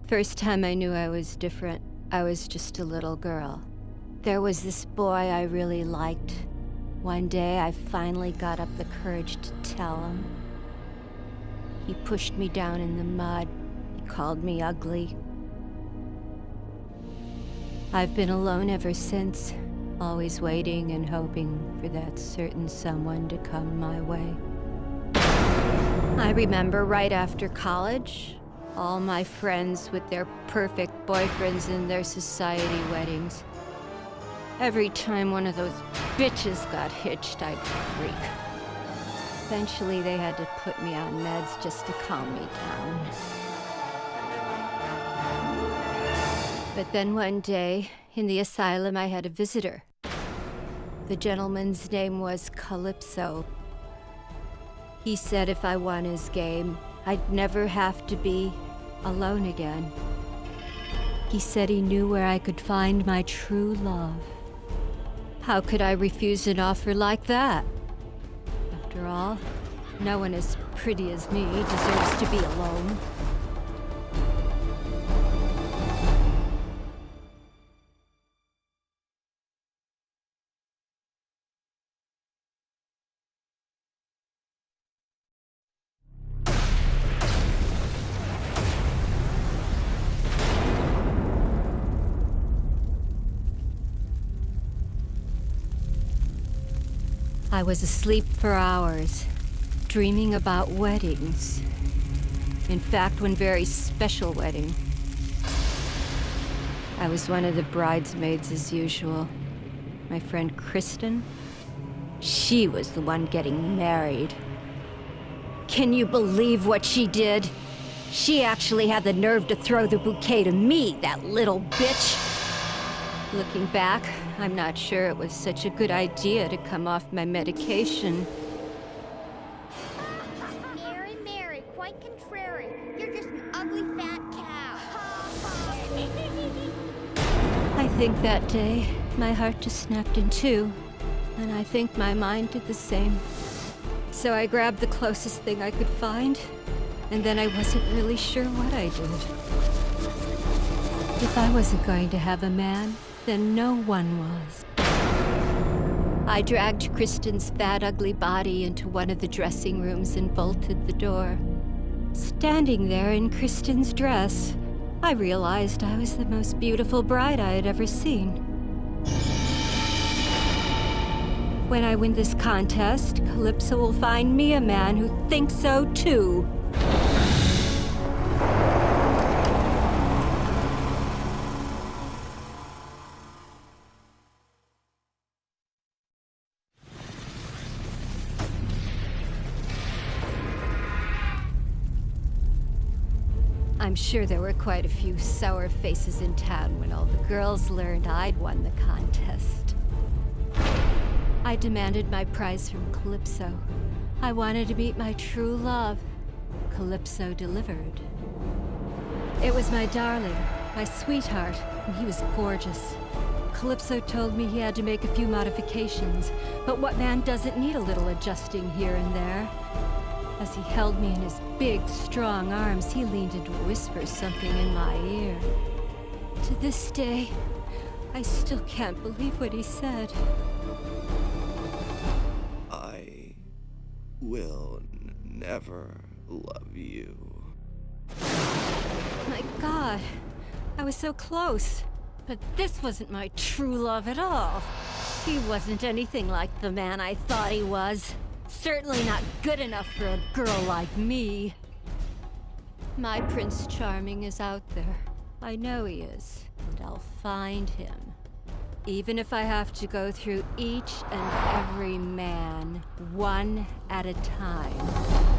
First time I knew I was different, I was just a little girl. There was this boy I really liked. One day, I finally got up the courage to tell him. He pushed me down in the mud. He called me ugly. I've been alone ever since, always waiting and hoping for that certain someone to come my way. I remember right after college, all my friends with their perfect boyfriends and their society weddings. Every time one of those bitches got hitched, I'd freak. Eventually, they had to put me on meds just to calm me down. But then one day, in the asylum, I had a visitor. The gentleman's name was Calypso. He said if I won his game, I'd never have to be alone again. He said he knew where I could find my true love. How could I refuse an offer like that? After all, no one as pretty as me deserves to be alone. I was asleep for hours, dreaming about weddings. In fact, one very special wedding. I was one of the bridesmaids as usual. My friend Kristen, she was the one getting married. Can you believe what she did? She actually had the nerve to throw the bouquet to me, that little bitch. Looking back, I'm not sure it was such a good idea to come off my medication. Mary, Mary, quite contrary. You're just an ugly fat cow. I think that day, my heart just snapped in two, and I think my mind did the same. So I grabbed the closest thing I could find, and then I wasn't really sure what I did. If I wasn't going to have a man, then no one was. I dragged Kristen's fat, ugly body into one of the dressing rooms and bolted the door. Standing there in Kristen's dress, I realized I was the most beautiful bride I had ever seen. When I win this contest, Calypso will find me a man who thinks so too. I'm sure there were quite a few sour faces in town when all the girls learned I'd won the contest. I demanded my prize from Calypso. I wanted to meet my true love. Calypso delivered. It was my darling, my sweetheart, and he was gorgeous. Calypso told me he had to make a few modifications, but what man doesn't need a little adjusting here and there? As he held me in his big, strong arms, he leaned in to whisper something in my ear. To this day, I still can't believe what he said. I will never love you. My God, I was so close. But this wasn't my true love at all. He wasn't anything like the man I thought he was. Certainly not good enough for a girl like me. My Prince Charming is out there. I know he is, and I'll find him. Even if I have to go through each and every man, one at a time.